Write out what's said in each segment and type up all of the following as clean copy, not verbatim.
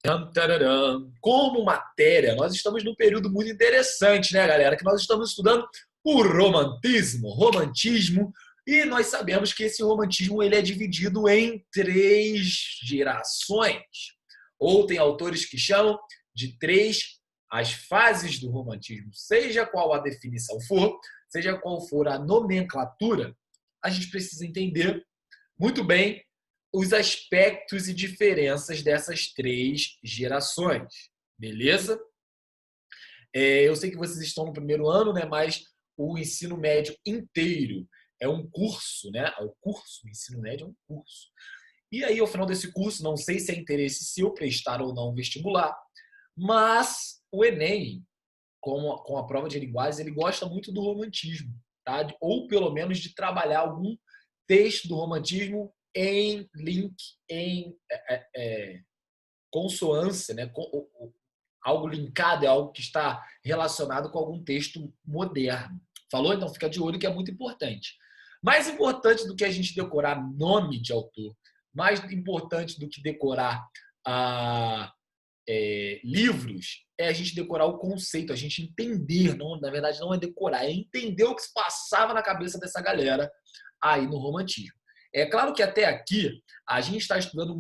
Tam, tararam. Como matéria, nós estamos num período muito interessante, né, galera? Que nós estamos estudando o romantismo, e nós sabemos que esse romantismo ele é dividido em três gerações. Ou tem autores que chamam de três as fases do romantismo. Seja qual a definição for, seja qual for a nomenclatura, a gente precisa entender muito bem os aspectos e diferenças dessas três gerações, beleza? Eu sei que vocês estão no primeiro ano, né? Mas o ensino médio inteiro é um curso, né? O ensino médio é um curso. E aí, ao final desse curso, não sei se é interesse seu prestar ou não vestibular, mas o Enem, com a prova de linguagens, ele gosta muito do romantismo, tá? Ou pelo menos de trabalhar algum texto do romantismo em link, em consonância, né? Algo linkado, é algo que está relacionado com algum texto moderno. Falou? Então fica de olho que é muito importante. Mais importante do que a gente decorar nome de autor, mais importante do que decorar livros, é a gente decorar o conceito, a gente entender, não, na verdade não é decorar, é entender o que se passava na cabeça dessa galera aí no romantismo. É claro que até aqui a gente está estudando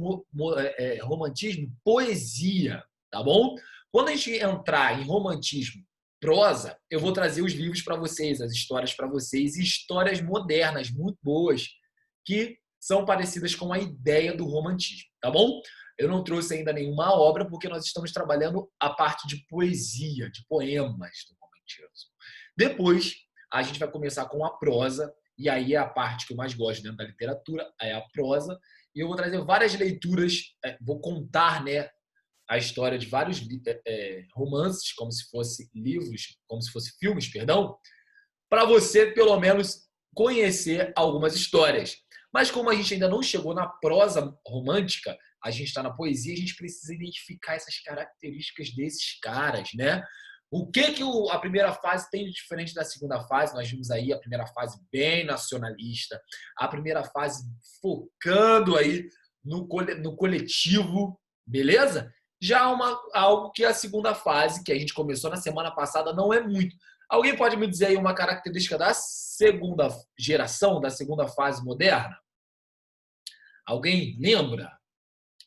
romantismo, poesia, tá bom? Quando a gente entrar em romantismo, prosa, eu vou trazer os livros para vocês, as histórias para vocês, e histórias modernas, muito boas, que são parecidas com a ideia do romantismo, tá bom? Eu não trouxe ainda nenhuma obra, porque nós estamos trabalhando a parte de poesia, de poemas do romantismo. Depois, a gente vai começar com a prosa, e aí é a parte que eu mais gosto dentro da literatura, é a prosa, e eu vou trazer várias leituras, vou contar, né, a história de vários romances, como se fossem livros, como se fossem filmes, perdão, para você, pelo menos, conhecer algumas histórias. Mas como a gente ainda não chegou na prosa romântica, a gente está na poesia, a gente precisa identificar essas características desses caras, né? O que a primeira fase tem de diferente da segunda fase? Nós vimos aí a primeira fase bem nacionalista, a primeira fase focando aí no coletivo, beleza? Já algo que a segunda fase, que a gente começou na semana passada, não é muito. Alguém pode me dizer aí uma característica da segunda geração, da segunda fase moderna? Alguém lembra?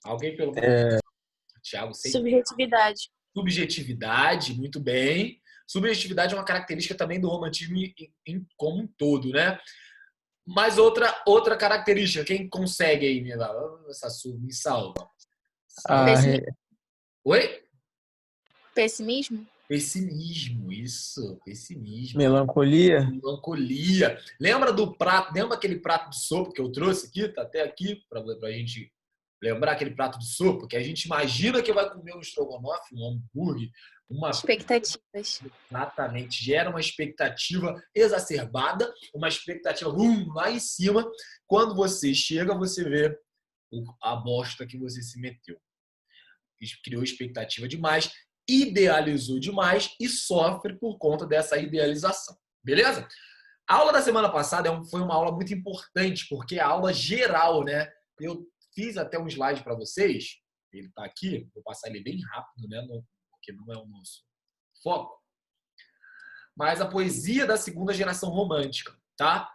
Alguém pelo menos? Thiago, sei. Subjetividade. Subjetividade, muito bem. Subjetividade é uma característica também do romantismo como um todo, né? Mas outra característica, quem consegue aí me salva? Pessimismo. Oi? Pessimismo? Pessimismo, isso, pessimismo. Melancolia? Melancolia. Lembra do prato? Lembra aquele prato de sopa que eu trouxe aqui? Tá até aqui para a gente lembrar aquele prato de sopa que a gente imagina que vai comer um estrogonofe, um hambúrguer, uma expectativas. Exatamente, gera uma expectativa exacerbada, uma expectativa lá em cima. Quando você chega, você vê a bosta que você se meteu. Criou expectativa demais, idealizou demais e sofre por conta dessa idealização. Beleza? A aula da semana passada foi uma aula muito importante, porque é a aula geral, né? Eu fiz até um slide para vocês, ele está aqui, vou passar ele bem rápido, né? Porque não é o nosso foco. Mas a poesia da segunda geração romântica, tá?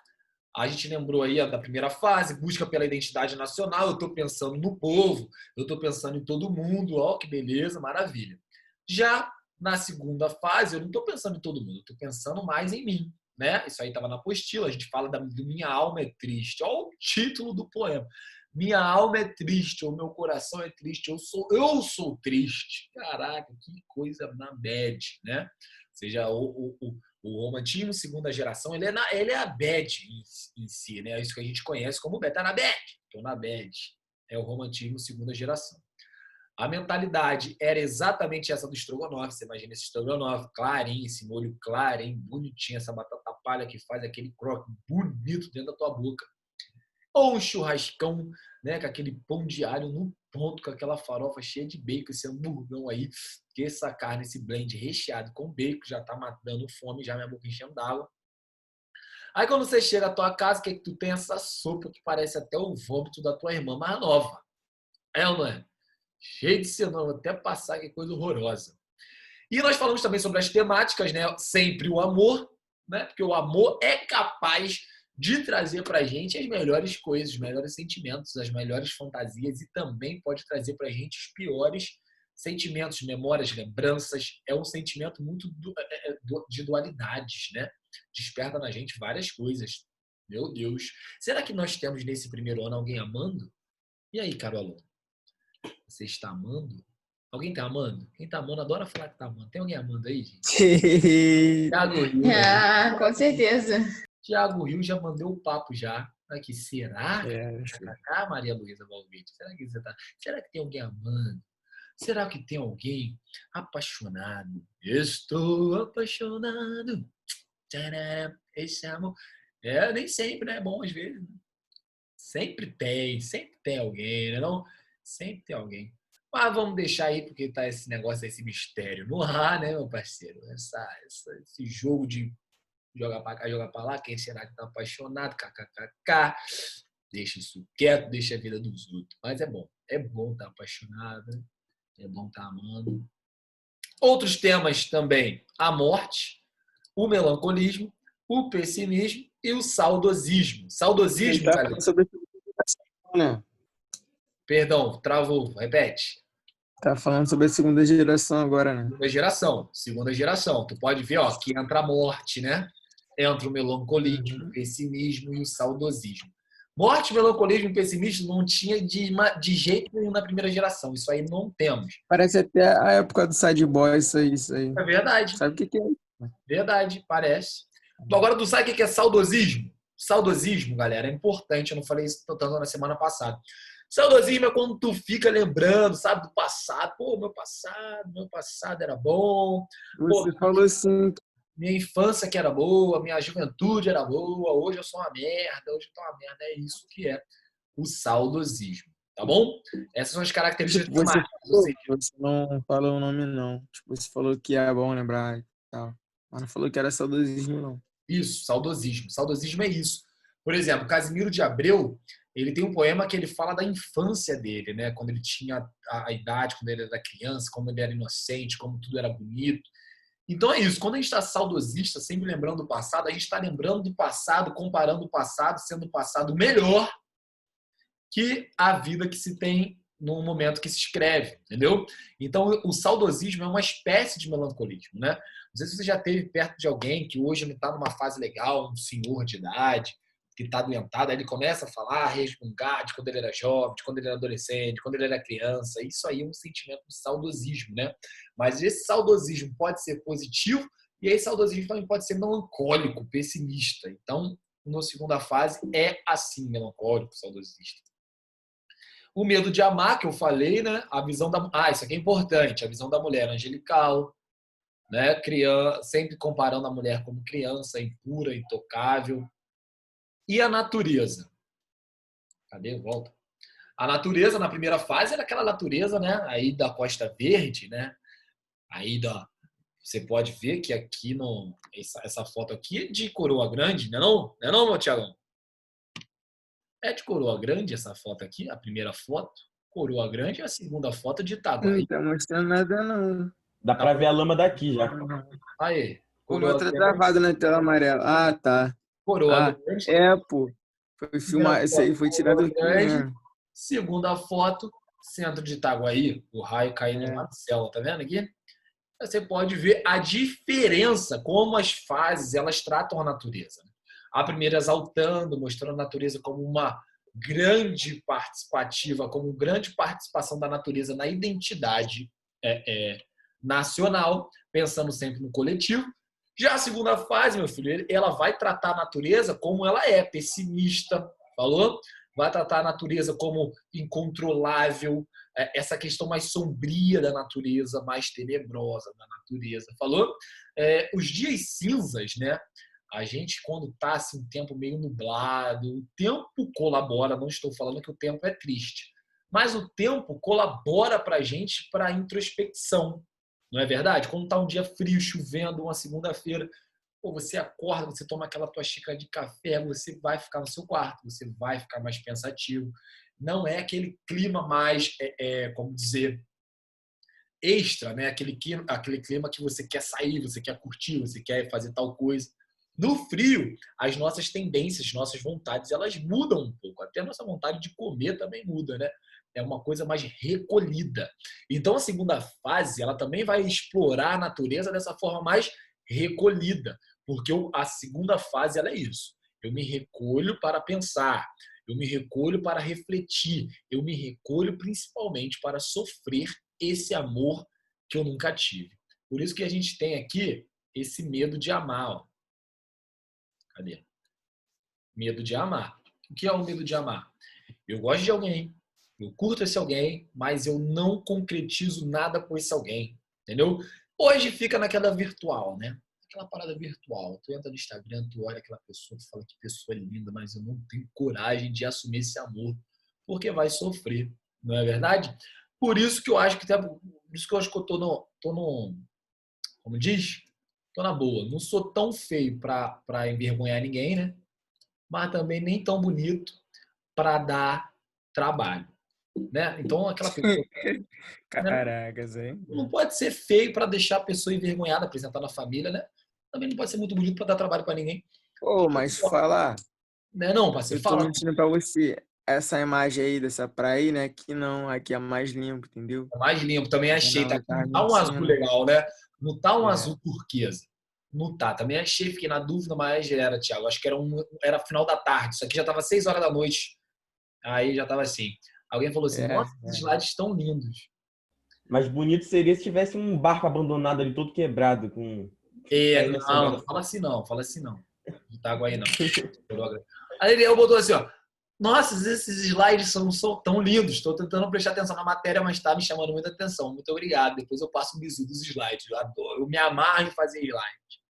A gente lembrou aí da primeira fase, busca pela identidade nacional, eu estou pensando no povo, eu estou pensando em todo mundo, ó, que beleza, maravilha. Já na segunda fase, eu não estou pensando em todo mundo, eu estou pensando mais em mim, né? Isso aí estava na apostila, a gente fala do Minha Alma é Triste, olha o título do poema. Minha alma é triste, o meu coração é triste, eu sou triste. Caraca, que coisa na bad, né? Ou seja, o romantismo segunda geração, ele é a bad em si, né? É isso que a gente conhece como bad. Tá na bad, tô na bad. É o romantismo segunda geração. A mentalidade era exatamente essa do estrogonofe. Você imagina esse estrogonofe clarinho, esse molho claro, hein? Bonitinho, essa batata palha que faz aquele croque bonito dentro da tua boca. Ou um churrascão, né, com aquele pão de alho no ponto, com aquela farofa cheia de bacon, esse hamburgão aí, que essa carne, esse blend recheado com bacon, já tá dando fome, já minha boca enchendo d'água. Aí quando você chega à tua casa, que tu tem essa sopa que parece até o vômito da tua irmã mais nova. É ou não é? Cheio de cenoura, vou até passar, que coisa horrorosa. E nós falamos também sobre as temáticas, né? Sempre o amor, né? Porque o amor é capaz de trazer para a gente as melhores coisas, os melhores sentimentos, as melhores fantasias e também pode trazer para a gente os piores sentimentos, memórias, lembranças. É um sentimento muito de dualidades, né? Desperta na gente várias coisas. Meu Deus. Será que nós temos nesse primeiro ano alguém amando? E aí, Carol? Você está amando? Alguém está amando? Quem está amando adora falar que está amando. Tem alguém amando aí, gente? Thiago Rio, né? Ah, com certeza. Thiago Rio já mandou o papo já. Aqui, será? É, Maria Luísa Valverde, será que você tá? Será que tem alguém amando? Será que tem alguém apaixonado? Estou apaixonado. Tcharam, esse amor. Nem sempre, né? É bom às vezes. Né? Sempre tem alguém, né? Não? Sempre tem alguém. Mas vamos deixar aí, porque tá esse negócio, esse mistério no ar, né, meu parceiro? Esse jogo de jogar pra cá, jogar pra lá, quem será que tá apaixonado? KKKK. Deixa isso quieto, deixa a vida dos outros. Mas é bom estar apaixonado, né? É bom estar amando. Outros temas também: a morte, o melancolismo, o pessimismo e o saudosismo. Saudosismo, tá galera. sobre né? Perdão, travou. Repete. Tá falando sobre a segunda geração agora, né? Segunda geração. Tu pode ver, ó, que entra a morte, né? Entra o melancolismo, o pessimismo e o saudosismo. Morte, melancolismo e pessimismo não tinha de jeito nenhum na primeira geração. Isso aí não temos. Parece até a época do Sad Boy, isso aí. É verdade. Sabe o que é? Verdade, parece. Agora, tu sabe o que é saudosismo? Saudosismo, galera, é importante. Eu não falei isso tanto na semana passada. Saudosismo é quando tu fica lembrando, sabe, do passado. Pô, meu passado era bom. Pô, Você falou assim, minha infância que era boa, minha juventude era boa, hoje eu sou uma merda, hoje eu tô uma merda. É isso que é o saudosismo, tá bom? Essas são as características tipo, primárias. você não falou o nome, não. Tipo, você falou que é bom lembrar e tal. Mas não falou que era saudosismo, não. Isso, saudosismo. Saudosismo é isso. Por exemplo, Casimiro de Abreu, ele tem um poema que ele fala da infância dele, né? Quando ele tinha a idade, quando ele era criança, como ele era inocente, como tudo era bonito. Então é isso. Quando a gente está saudosista, sempre lembrando do passado, a gente está lembrando do passado, comparando o passado, sendo o passado melhor que a vida que se tem no momento que se escreve, entendeu? Então, o saudosismo é uma espécie de melancolismo, né? Não sei se você já esteve perto de alguém que hoje não está numa fase legal, um senhor de idade, que está adoentado, aí ele começa a falar, a resmungar de quando ele era jovem, de quando ele era adolescente, de quando ele era criança. Isso aí é um sentimento de saudosismo, né? Mas esse saudosismo pode ser positivo e esse saudosismo também pode ser melancólico, pessimista. Então, na segunda fase, é assim, melancólico, saudosista. O medo de amar, que eu falei, né? A visão da... isso aqui é importante. A visão da mulher angelical, né? Sempre comparando a mulher como criança, impura, intocável. E a natureza? Cadê? Volta. A natureza, na primeira fase, era aquela natureza, né? Aí da Costa Verde, né? Você pode ver que aqui, essa foto aqui é de Coroa Grande, não é não? Não é não, meu Thiagão? É de Coroa Grande essa foto aqui, a primeira foto. Coroa Grande é a segunda foto de Itaguaí. Não tá mostrando nada, não. Dá pra ver a lama daqui já. Aí, O Coroa meu tá Grande. travado na tela amarela. Ah, tá. Coroa Grande. Pô. Foi filmar. Esse aí foi tirado aqui, né? Segunda foto, centro de Itaguaí. O raio caindo lá no céu, tá vendo aqui? Você pode ver a diferença, como as fases elas tratam a natureza. A primeira exaltando, mostrando a natureza como uma grande participativa, como uma grande participação da natureza na identidade nacional, pensando sempre no coletivo. Já a segunda fase, meu filho, ela vai tratar a natureza como ela é, pessimista, falou? Vai tratar a natureza como incontrolável, essa questão mais sombria da natureza, mais tenebrosa da natureza, falou? Os dias cinzas, né? A gente, quando está assim, um tempo meio nublado, o tempo colabora, não estou falando que o tempo é triste, mas o tempo colabora para a gente para a introspecção, não é verdade? Quando está um dia frio, chovendo, uma segunda-feira, você acorda, você toma aquela tua xícara de café, você vai ficar no seu quarto, você vai ficar mais pensativo. não é aquele clima mais, como dizer, extra, né? Aquele clima que você quer sair, você quer curtir, você quer fazer tal coisa. No frio, as nossas tendências, nossas vontades, elas mudam um pouco. Até a nossa vontade de comer também muda, né? É uma coisa mais recolhida. Então, a segunda fase, ela também vai explorar a natureza dessa forma mais recolhida. Porque a segunda fase, ela é isso. Eu me recolho para pensar. Eu me recolho para refletir. Eu me recolho principalmente para sofrer esse amor que eu nunca tive. Por isso que a gente tem aqui esse medo de amar. Ó. Cadê? Medo de amar. O que é o medo de amar? Eu gosto de alguém, eu curto esse alguém, mas eu não concretizo nada com esse alguém. Entendeu? Hoje fica naquela virtual, né? Aquela parada virtual. Tu entra no Instagram, tu olha aquela pessoa, tu fala que pessoa linda, mas eu não tenho coragem de assumir esse amor, porque vai sofrer. Não é verdade? Por isso que eu acho que eu tô no, como diz? Tô na boa. Não sou tão feio para envergonhar ninguém, né? Mas também nem tão bonito para dar trabalho, né? Então aquela pessoa, né? Caracas, hein? Não pode ser feio para deixar a pessoa envergonhada, apresentar na família, né? Também não pode ser muito bonito para dar trabalho para ninguém. Pô, mas falar, Né? Não, parceiro, eu tô fala. mentindo pra você. Essa imagem aí dessa praia aí, né? Aqui não, aqui é mais limpo, entendeu? É mais limpo, também achei. Não, Tá, eu tava não tá um azul mentindo. legal, né? Não tá um É. azul turquesa. Não tá. Também achei, fiquei na dúvida, mas era, Thiago. Acho que era final da tarde. Isso aqui já tava 6 horas da noite. Aí já tava assim. Alguém falou assim: É, nossa, esses slides estão lindos. Mas bonito seria se tivesse um barco abandonado ali, todo quebrado, com caindo assim Não, agora. não fala assim não, fala assim não. Não tá água aí não. Aí ele botou assim, ó. Nossa, esses slides são tão lindos. Estou tentando prestar atenção na matéria, mas está me chamando muita atenção. Muito obrigado. Depois eu passo um bisu dos slides. Eu adoro. Eu me amarro em fazer slide.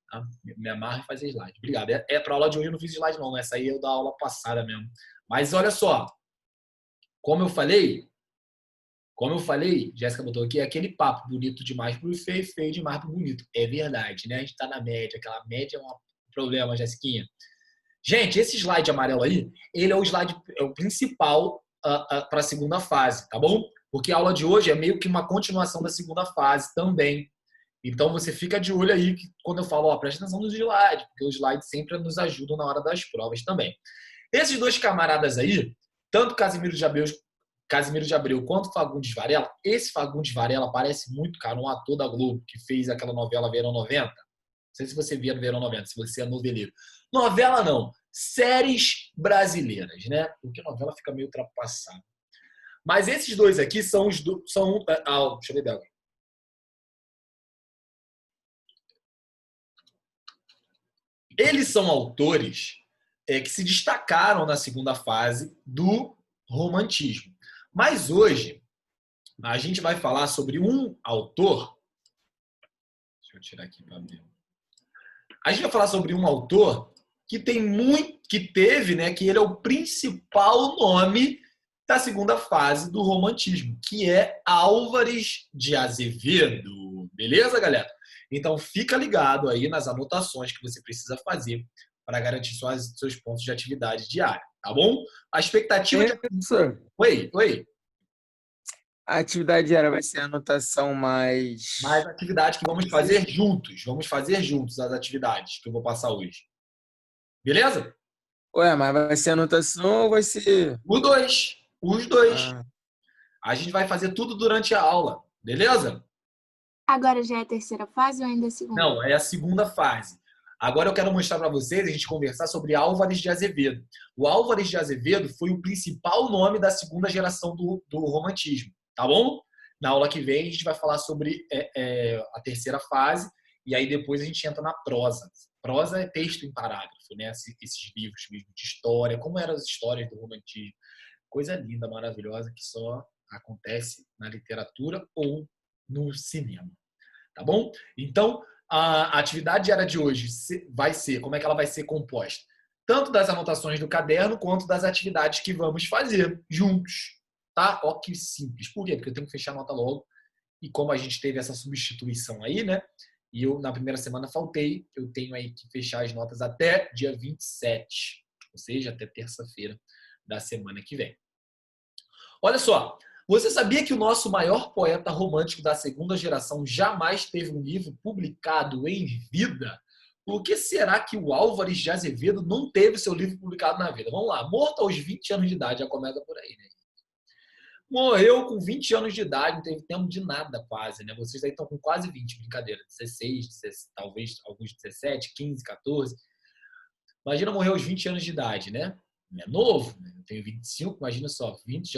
Tá? Me amarro em fazer slide. Obrigado. Para aula de hoje eu não fiz slide não. Essa aí eu da aula passada mesmo. Mas olha só. Como eu falei, Jéssica botou aqui, é aquele papo bonito demais pro feio, feio demais pro bonito. É verdade, né? A gente tá na média. Aquela média é um problema, Jéssiquinha. Gente, esse slide amarelo aí, ele é o slide principal para a segunda fase, tá bom? Porque a aula de hoje é meio que uma continuação da segunda fase também. Então você fica de olho aí que quando eu falo, ó, presta atenção nos slides, porque os slides sempre nos ajudam na hora das provas também. Esses dois camaradas aí, tanto Casimiro de Abreu quanto Fagundes Varela, esse Fagundes Varela parece muito, cara, um ator da Globo que fez aquela novela Verão 90. Não sei se você via no Verão 90, se você é noveleiro. Novela não, séries brasileiras, né? Porque novela fica meio ultrapassada. Mas esses dois aqui são os do, são deixa eu ver dela. Eles são autores que se destacaram na segunda fase do romantismo. Mas hoje a gente vai falar sobre um autor. Deixa eu tirar aqui para ver. A gente vai falar sobre um autor que tem muito, que teve, né, que ele é o principal nome da segunda fase do romantismo, que é Álvares de Azevedo. Beleza, galera? Então fica ligado aí nas anotações que você precisa fazer para garantir seus pontos de atividade diária, tá bom? A expectativa de... Professor, Oi. a atividade diária vai ser a anotação mais. Mais atividades que vamos fazer juntos. Vamos fazer juntos as atividades que eu vou passar hoje. Beleza? Ué, mas vai ser anotação ou vai ser. Os dois. Ah, A gente vai fazer tudo durante a aula. Beleza? Agora já é a terceira fase ou ainda é a segunda? Não, é a segunda fase. Agora eu quero mostrar para vocês, a gente conversar sobre Álvares de Azevedo. O Álvares de Azevedo foi o principal nome da segunda geração do romantismo, tá bom? Na aula que vem a gente vai falar sobre a terceira fase e aí depois a gente entra na prosa. Prosa é texto em parágrafo, né? Esses livros mesmo de história, como eram as histórias do romantismo. Coisa linda, maravilhosa, que só acontece na literatura ou no cinema. Tá bom? Então, a atividade diária de hoje vai ser, como é que ela vai ser composta? Tanto das anotações do caderno, quanto das atividades que vamos fazer juntos. Tá? Ó que simples. Por quê? Porque eu tenho que fechar a nota logo. E como a gente teve essa substituição aí, né? E eu, na primeira semana, faltei. Eu tenho aí que fechar as notas até dia 27. Ou seja, até terça-feira da semana que vem. Olha só, você sabia que o nosso maior poeta romântico da segunda geração jamais teve um livro publicado em vida? Por que será que o Álvares de Azevedo não teve seu livro publicado na vida? Vamos lá, morto aos 20 anos de idade, já começa por aí, né? Morreu com 20 anos de idade, não teve tempo de nada quase, né? Vocês aí estão com quase 20, brincadeira, 16, 16 talvez alguns 17, 15, 14. Imagina morrer aos 20 anos de idade, né? É novo, né? Eu tenho 25, imagina só, 20,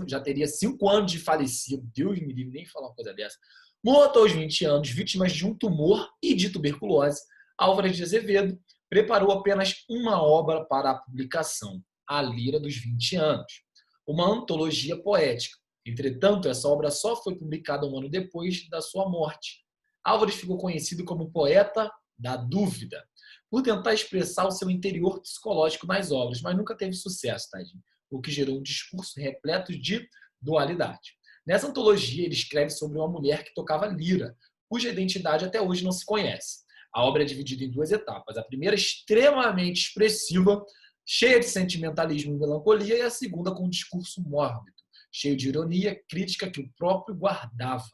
já teria 5 anos de falecido. Deus me livre, nem falar uma coisa dessa. Morto aos 20 anos, vítimas de um tumor e de tuberculose, Álvares de Azevedo preparou apenas uma obra para a publicação, A Lira dos 20 Anos, uma antologia poética. Entretanto, essa obra só foi publicada um ano depois da sua morte. Álvares ficou conhecido como poeta da dúvida, por tentar expressar o seu interior psicológico nas obras, mas nunca teve sucesso, tadinho, o que gerou um discurso repleto de dualidade. Nessa antologia, ele escreve sobre uma mulher que tocava lira, cuja identidade até hoje não se conhece. A obra é dividida em 2 etapas. A primeira, extremamente expressiva, cheia de sentimentalismo e melancolia, e a segunda com um discurso mórbido, cheio de ironia, crítica que o próprio guardava.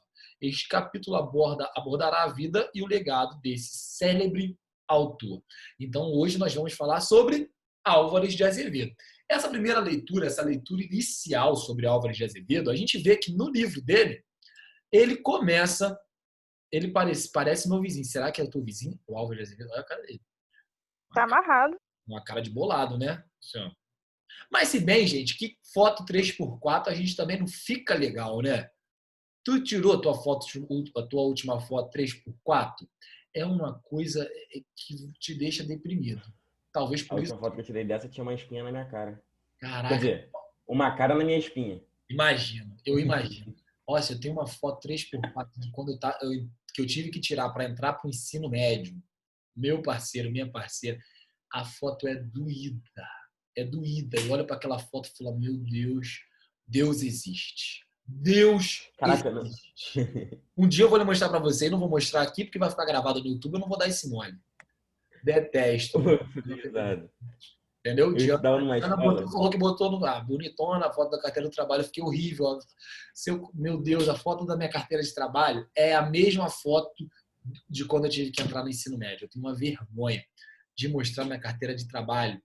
Este capítulo abordará a vida e o legado desse célebre autor. Então, hoje nós vamos falar sobre Álvares de Azevedo. Essa primeira leitura, essa leitura inicial sobre Álvares de Azevedo, a gente vê que no livro dele, ele começa, ele parece meu vizinho. Será que é o teu vizinho? O Álvares de Azevedo? Olha a cara dele. Tá amarrado. Uma cara de bolado, né? Mas se bem, gente, que foto 3x4 a gente também não fica legal, né? Tu tirou a tua última foto 3x4? É uma coisa que te deixa deprimido. Talvez por A isso. última foto que eu tirei dessa tinha uma espinha na minha cara. Caraca. Quer dizer, uma cara na minha espinha. Imagino, eu imagino. Olha, eu tenho uma foto 3x4 de quando que eu tive que tirar para entrar para o ensino médio. Meu parceiro, minha parceira. A foto é doída. É doída. Eu olho para aquela foto e falo, meu Deus, Deus existe. Deus Caraca, existe. Um dia eu vou lhe mostrar para você, não vou mostrar aqui porque vai ficar gravado no YouTube, eu não vou dar esse mole. Detesto. Entendeu? Ana falou que botou bonitona a foto da carteira do trabalho, eu fiquei horrível. Meu Deus, a foto da minha carteira de trabalho é a mesma foto de quando eu tive que entrar no ensino médio. Eu tenho uma vergonha de mostrar minha carteira de trabalho.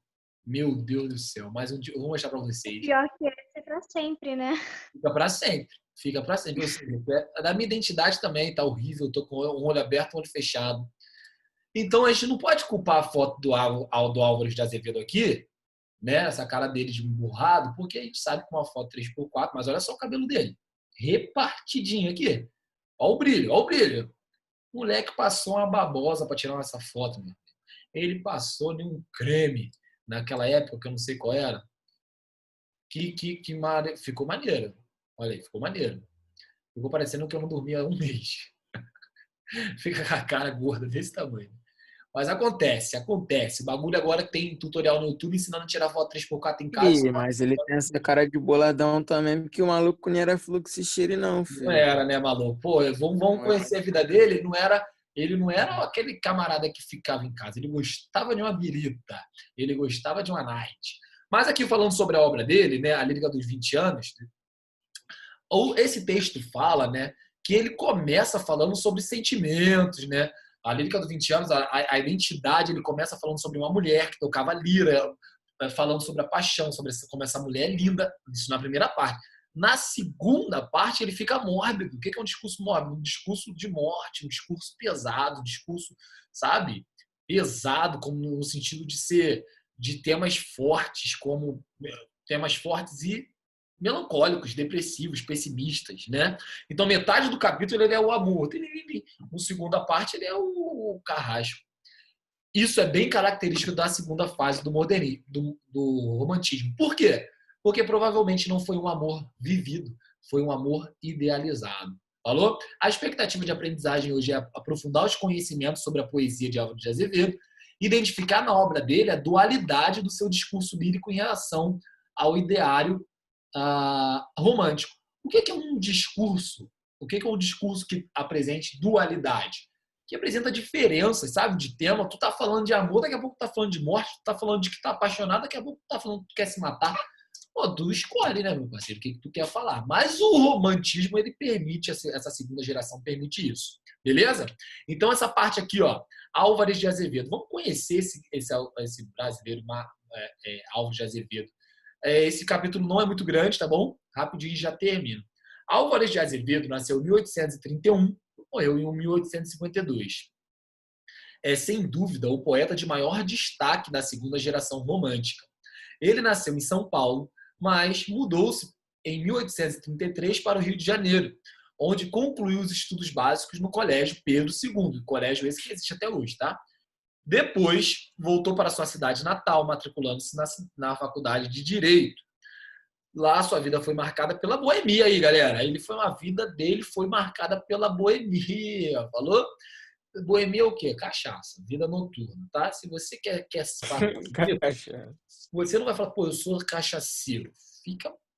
Meu Deus do céu. Mas um dia eu vou mostrar para vocês. Pior que é pra sempre, né? Fica para sempre. Fica para sempre. Da minha identidade também tá horrível. Eu tô com um olho aberto, um olho fechado. Então a gente não pode culpar a foto do Álvares de Azevedo aqui, né? Essa cara dele de emburrado, porque a gente sabe que uma foto 3x4, mas olha só o cabelo dele. Repartidinho aqui. Olha o brilho, olha o brilho. O moleque passou uma babosa para tirar essa foto, meu. Ele passou de um creme naquela época, que eu não sei qual era, ficou maneiro. Olha aí, ficou maneiro. Ficou parecendo que eu não dormia há um mês. Fica com a cara gorda desse tamanho. Mas acontece. O bagulho agora tem tutorial no YouTube ensinando a tirar foto 3x4 em casa. Mas ele tem essa cara de boladão também, porque o maluco não era fluxo e cheiro, não, filho. Não era, né, maluco? Pô, vamos conhecer a vida dele. Ele não era aquele camarada que ficava em casa. Ele gostava de uma birita. Ele gostava de uma night. Mas aqui falando sobre a obra dele, né, A Lírica dos 20 Anos, esse texto fala, né, que ele começa falando sobre sentimentos, né? A Lírica dos 20 Anos, a identidade, ele começa falando sobre uma mulher que tocava lira, falando sobre a paixão, sobre como essa mulher é linda, isso na primeira parte. Na segunda parte, ele fica mórbido. O que é um discurso mórbido? Um discurso de morte, um discurso pesado, um discurso, sabe? Pesado, como no sentido de temas fortes, como temas fortes e melancólicos, depressivos, pessimistas, né? Então, metade do capítulo ele é o amor. Na segunda parte, ele é o carrasco. Isso é bem característico da segunda fase do modernismo, do romantismo. Por quê? Porque provavelmente não foi um amor vivido, foi um amor idealizado. Falou? A expectativa de aprendizagem hoje é aprofundar os conhecimentos sobre a poesia de Álvares de Azevedo, identificar na obra dele a dualidade do seu discurso lírico em relação ao ideário romântico. O que é um discurso? O que é um discurso que apresente dualidade? Que apresenta diferenças, sabe? De tema. Tu tá falando de amor, daqui a pouco tu tá falando de morte, tu tá falando de que tá apaixonado, daqui a pouco tu tá falando que tu quer se matar. Pô, tu escolhe, né, meu parceiro, o que tu quer falar. Mas o romantismo, ele permite, essa segunda geração permite isso. Beleza? Então, essa parte aqui, ó, Álvares de Azevedo. Vamos conhecer esse brasileiro, Álvares de Azevedo. Esse capítulo não é muito grande, tá bom? Rapidinho já termina. Álvares de Azevedo nasceu em 1831, morreu em 1852. É, sem dúvida, o poeta de maior destaque da segunda geração romântica. Ele nasceu em São Paulo, mas mudou-se em 1833 para o Rio de Janeiro, onde concluiu os estudos básicos no Colégio Pedro II, colégio esse que existe até hoje, tá? Depois, voltou para sua cidade natal, matriculando-se na Faculdade de Direito. Lá, sua vida foi marcada pela boemia aí, galera. A vida dele foi marcada pela boemia, falou? Boemia é o quê? Cachaça, vida noturna, tá? Se você quer você não vai falar, pô, eu sou cachaceiro.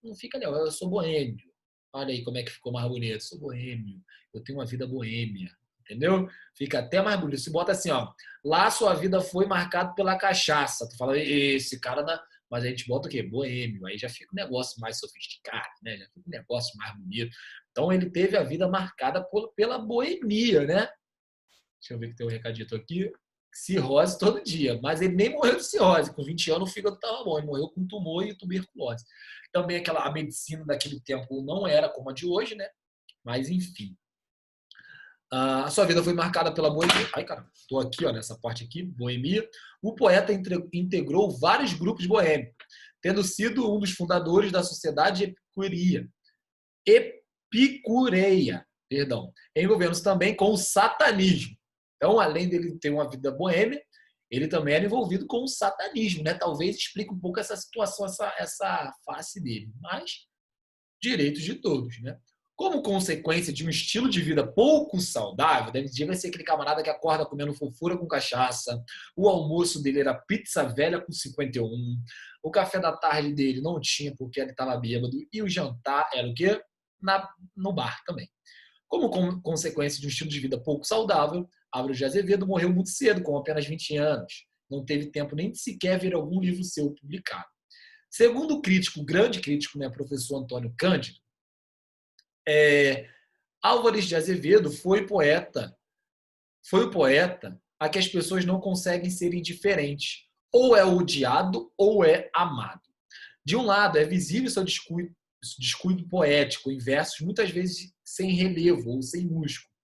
Não fica legal, eu sou boêmio. Olha aí como é que ficou mais bonito. Eu sou boêmio, eu tenho uma vida boêmia, entendeu? Fica até mais bonito. Se bota assim, ó, lá sua vida foi marcada pela cachaça. Tu fala, esse cara, mas a gente bota o quê? Boêmio. Aí já fica um negócio mais sofisticado, né? Já fica um negócio mais bonito. Então ele teve a vida marcada pela boemia, né? Deixa eu ver que tem um recadito aqui. Cirrose todo dia. Mas ele nem morreu de cirrose. Com 20 anos o fígado estava bom. Ele morreu com tumor e tuberculose. Também a medicina daquele tempo não era como a de hoje, né? Mas enfim. A sua vida foi marcada pela boemia. Ai, cara, estou aqui, ó, nessa parte aqui, boemia. O poeta integrou vários grupos boêmios, tendo sido um dos fundadores da Sociedade Epicureia, envolvendo-se também com o satanismo. Então, além dele ter uma vida boêmia, ele também era envolvido com o satanismo, né? Talvez explique um pouco essa situação, essa face dele. Mas, direitos de todos, né? Como consequência de um estilo de vida pouco saudável, deve ser aquele camarada que acorda comendo fofura com cachaça, o almoço dele era pizza velha com 51, o café da tarde dele não tinha porque ele estava bêbado, e o jantar era o quê? No bar também. Como consequência de um estilo de vida pouco saudável, Álvares de Azevedo morreu muito cedo, com apenas 20 anos. Não teve tempo nem de sequer ver algum livro seu publicado. Segundo o crítico, grande crítico, né, professor Antônio Cândido, Álvares de Azevedo foi o poeta a que as pessoas não conseguem ser indiferentes. Ou é odiado ou é amado. De um lado, é visível seu descuido poético em versos muitas vezes sem relevo ou sem músculo.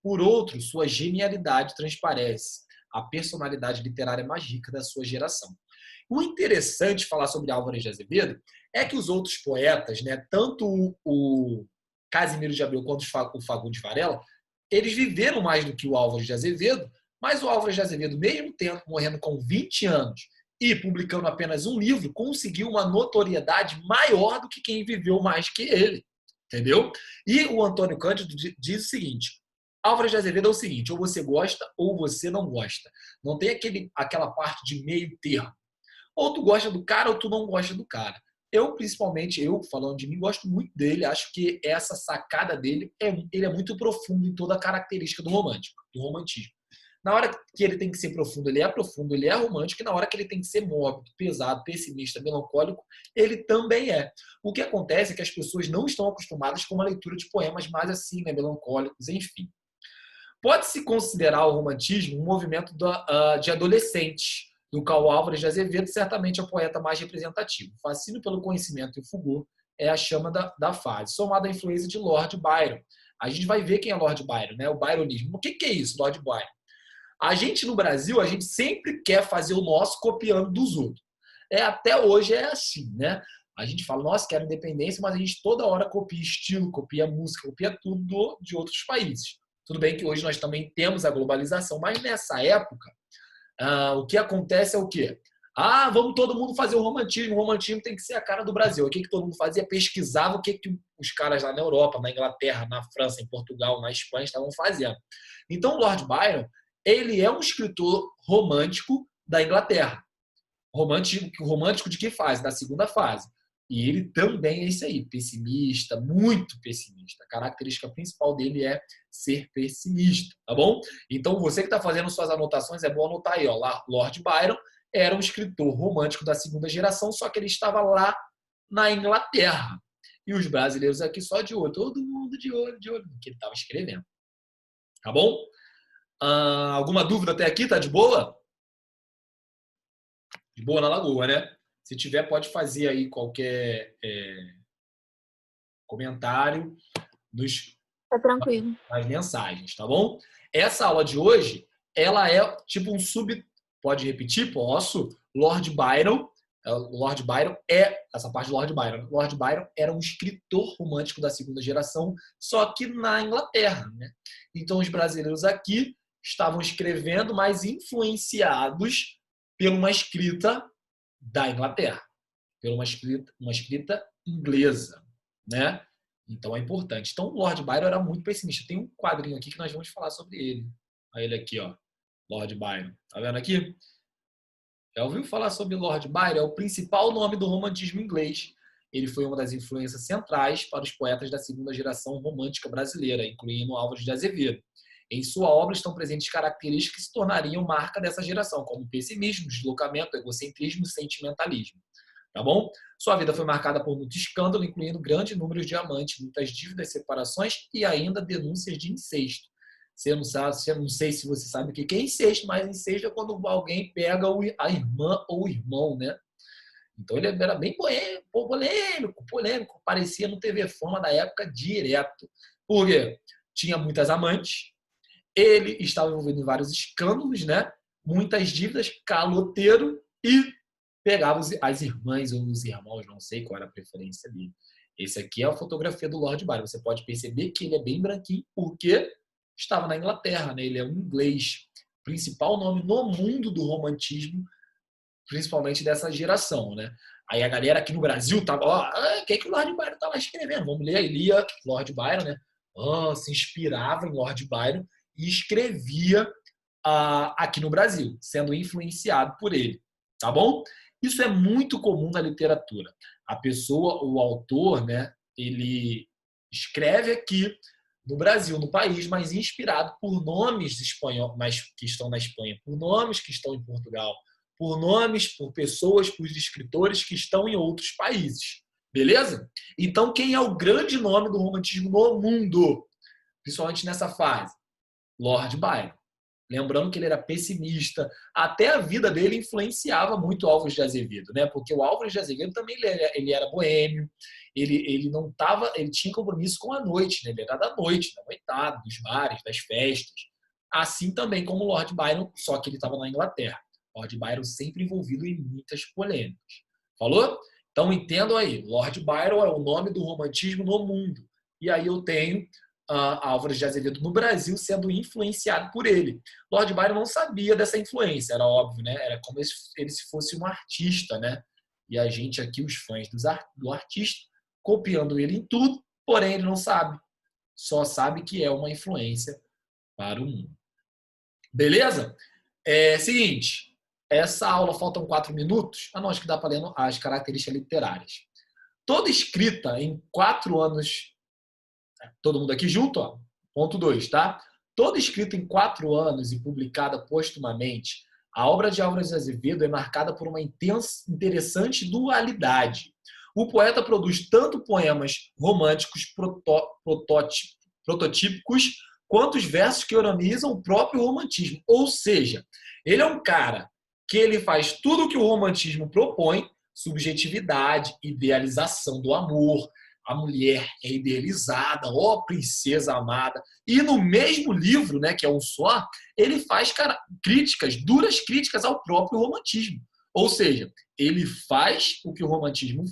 Por outro, sua genialidade transparece, a personalidade literária mais rica da sua geração. O interessante de falar sobre Álvares de Azevedo é que os outros poetas, né, tanto o Casimiro de Abreu quanto o Fagundes Varela, eles viveram mais do que o Álvares de Azevedo, mas o Álvares de Azevedo, mesmo morrendo com 20 anos e publicando apenas um livro, conseguiu uma notoriedade maior do que quem viveu mais que ele. Entendeu? E o Antônio Cândido diz o seguinte: Álvares de Azevedo é o seguinte, ou você gosta ou você não gosta. Não tem aquela parte de meio termo. Ou tu gosta do cara ou tu não gosta do cara. Principalmente, falando de mim, gosto muito dele. Acho que essa sacada dele, ele é muito profundo em toda a característica do romantismo. Na hora que ele tem que ser profundo, ele é romântico, e na hora que ele tem que ser mórbido, pesado, pessimista, melancólico, ele também é. O que acontece é que as pessoas não estão acostumadas com uma leitura de poemas mais assim, né, melancólicos, enfim. Pode-se considerar o romantismo um movimento de adolescentes, do qual Álvares de Azevedo certamente é o poeta mais representativo. O fascínio pelo conhecimento e o fulgor é a chama da fase, somada à influência de Lord Byron. A gente vai ver quem é Lord Byron, né? O byronismo. O que é isso, Lord Byron? A gente, no Brasil, a gente sempre quer fazer o nosso copiando dos outros. Até hoje é assim, né? A gente fala, nossa, quero independência, mas a gente toda hora copia estilo, copia música, copia tudo de outros países. Tudo bem que hoje nós também temos a globalização, mas nessa época, o que acontece é o quê? Vamos todo mundo fazer o romantismo. O romantismo tem que ser a cara do Brasil. O que todo mundo fazia? Pesquisava o que os caras lá na Europa, na Inglaterra, na França, em Portugal, na Espanha estavam fazendo. Então, Lord Byron, ele é um escritor romântico da Inglaterra. Romântico de que fase? Da segunda fase. E ele também é isso aí, pessimista, muito pessimista. A característica principal dele é ser pessimista, tá bom? Então, você que está fazendo suas anotações, é bom anotar aí, ó. Lord Byron era um escritor romântico da segunda geração, só que ele estava lá na Inglaterra. E os brasileiros aqui só de olho, todo mundo de olho no que ele estava escrevendo. Tá bom? Alguma dúvida até aqui? Tá de boa? De boa na Lagoa, né? Se tiver, pode fazer aí qualquer comentário Tá tranquilo. nas mensagens, tá bom? Essa aula de hoje, ela é tipo um Pode repetir? Posso? Lord Byron. Essa parte do Lord Byron. Lord Byron era um escritor romântico da segunda geração, só que na Inglaterra, né? Então, os brasileiros aqui estavam escrevendo, mas influenciados por uma escrita da Inglaterra, por uma escrita inglesa, né? Então, é importante. Então, o Lord Byron era muito pessimista. Tem um quadrinho aqui que nós vamos falar sobre ele. Olha ele aqui, ó. Lord Byron. Tá vendo aqui? Já ouviu falar sobre Lord Byron? É o principal nome do romantismo inglês. Ele foi uma das influências centrais para os poetas da segunda geração romântica brasileira, incluindo Álvares de Azevedo. Em sua obra estão presentes características que se tornariam marca dessa geração, como pessimismo, deslocamento, egocentrismo e sentimentalismo. Tá bom? Sua vida foi marcada por muito escândalo, incluindo grande número de amantes, muitas dívidas, separações e ainda denúncias de incesto. Eu não sei se você sabe o que é incesto, mas incesto é quando alguém pega a irmã ou o irmão, né? Então ele era bem polêmico, parecia no TV Fama da época direto. Por quê? Tinha muitas amantes, ele estava envolvido em vários escândalos, né? Muitas dívidas, caloteiro e pegava as irmãs ou os irmãos, não sei qual era a preferência dele. Esse aqui é a fotografia do Lord Byron. Você pode perceber que ele é bem branquinho, porque estava na Inglaterra, né? Ele é um inglês, principal nome no mundo do romantismo, principalmente dessa geração, né? Aí a galera aqui no Brasil tava, o que o Lord Byron estava escrevendo? Vamos ler, ele lia Lord Byron, né? Se inspirava em Lord Byron e escrevia aqui no Brasil, sendo influenciado por ele, tá bom? Isso é muito comum na literatura. A pessoa, o autor, né? Ele escreve aqui no Brasil, no país, mas inspirado por nomes espanhóis, mas que estão na Espanha, por nomes que estão em Portugal, por nomes, por pessoas, por escritores que estão em outros países. Beleza? Então, quem é o grande nome do romantismo no mundo? Principalmente nessa fase? Lord Byron. Lembrando que ele era pessimista. Até a vida dele influenciava muito Álvares de Azevedo, né? Porque o Álvares de Azevedo também ele era boêmio. Ele tinha compromisso com a noite, né? Ele era da noite, da noitada, dos bares, das festas. Assim também como o Lord Byron, só que ele estava na Inglaterra. Lord Byron sempre envolvido em muitas polêmicas. Falou? Então entendam aí, Lord Byron é o nome do romantismo no mundo. E aí eu tenho Álvares de Azevedo no Brasil sendo influenciado por ele. Lord Byron não sabia dessa influência, era óbvio, né? Era como se ele fosse um artista, né? E a gente aqui, os fãs do artista, copiando ele em tudo, porém ele não sabe. Só sabe que é uma influência para o mundo. Beleza? Seguinte, essa aula faltam 4 minutos. Não, acho que dá para ler as características literárias. Toda escrita em 4 anos. Todo mundo aqui junto? Ó. Ponto 2, tá? Toda escrita em 4 anos e publicada postumamente, a obra de Álvares de Azevedo é marcada por uma interessante dualidade. O poeta produz tanto poemas românticos prototípicos quanto os versos que ironizam o próprio romantismo. Ou seja, ele é um cara que ele faz tudo o que o romantismo propõe, subjetividade, idealização do amor, a mulher é idealizada, princesa amada. E no mesmo livro, né, que é um só, ele faz duras críticas ao próprio romantismo. Ou seja, ele faz o que o romantismo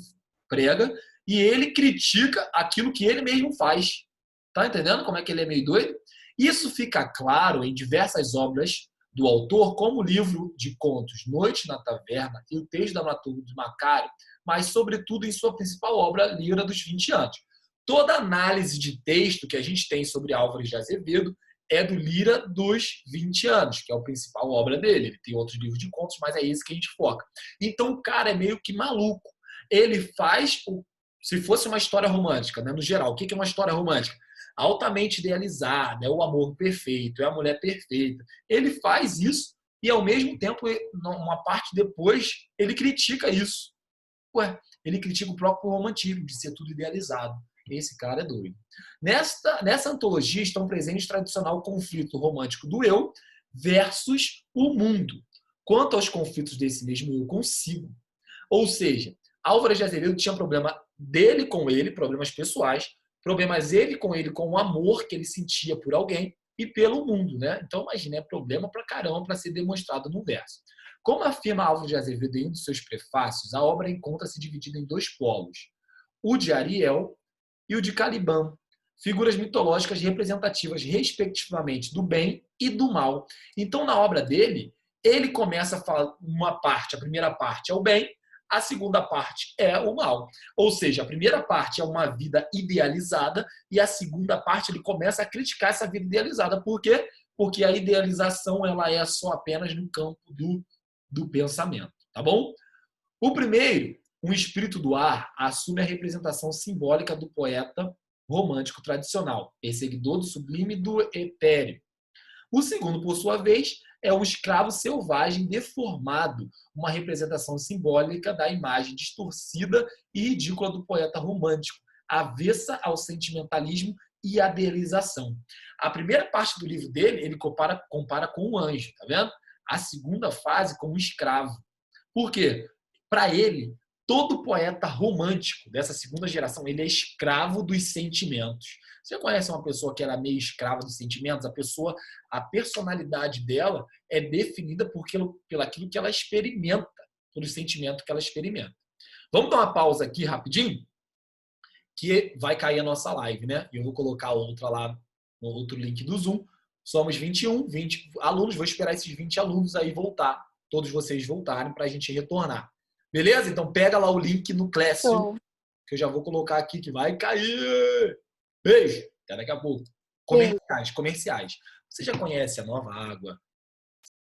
prega e ele critica aquilo que ele mesmo faz. Tá entendendo como é que ele é meio doido? Isso fica claro em diversas obras do autor, como o livro de contos Noite na Taverna e o texto da Dramaturgo de Macário, mas, sobretudo, em sua principal obra, Líra dos 20 anos. Toda análise de texto que a gente tem sobre Álvares de Azevedo é do Líra dos 20 anos, que é a principal obra dele. Ele tem outros livros de contos, mas é esse que a gente foca. Então, o cara é meio que maluco. Ele faz, se fosse uma história romântica, né, no geral, o que é uma história romântica? Altamente idealizada, é o amor perfeito, é a mulher perfeita. Ele faz isso e, ao mesmo tempo, uma parte depois, ele critica isso. Ué, ele critica o próprio romantismo, de ser tudo idealizado. Esse cara é doido. Nessa antologia estão presentes o tradicional conflito romântico do eu versus o mundo, quanto aos conflitos desse mesmo eu consigo. Ou seja, Álvares de Azevedo tinha problema dele com ele, problemas pessoais, problemas ele com o amor que ele sentia por alguém e pelo mundo, né? Então, imagina, é problema pra caramba para ser demonstrado no verso. Como afirma Álvares de Azevedo em um dos seus prefácios, a obra encontra-se dividida em dois polos, o de Ariel e o de Caliban, figuras mitológicas representativas, respectivamente, do bem e do mal. Então, na obra dele, ele começa a falar uma parte, a primeira parte é o bem, a segunda parte é o mal. Ou seja, a primeira parte é uma vida idealizada e a segunda parte ele começa a criticar essa vida idealizada. Por quê? Porque a idealização ela é só apenas no campo do pensamento, tá bom? O primeiro, um espírito do ar, assume a representação simbólica do poeta romântico tradicional, perseguidor do sublime e do etéreo. O segundo, por sua vez, é um escravo selvagem deformado, uma representação simbólica da imagem distorcida e ridícula do poeta romântico, avessa ao sentimentalismo e à idealização. A primeira parte do livro dele, ele compara com um anjo, tá vendo? A segunda fase com um escravo. Por quê? Para ele, todo poeta romântico dessa segunda geração, ele é escravo dos sentimentos. Você conhece uma pessoa que era meio escrava dos sentimentos? A personalidade dela é definida pelo aquilo que ela experimenta, pelo sentimento que ela experimenta. Vamos dar uma pausa aqui rapidinho, que vai cair a nossa live, né? E eu vou colocar outra lá no outro link do Zoom. Somos 20 alunos, vou esperar esses 20 alunos aí voltar, todos vocês voltarem para a gente retornar. Beleza? Então pega lá o link no Classroom, que eu já vou colocar aqui, que vai cair. Beijo! Até daqui a pouco. Comerciais. Você já conhece a Nova Água,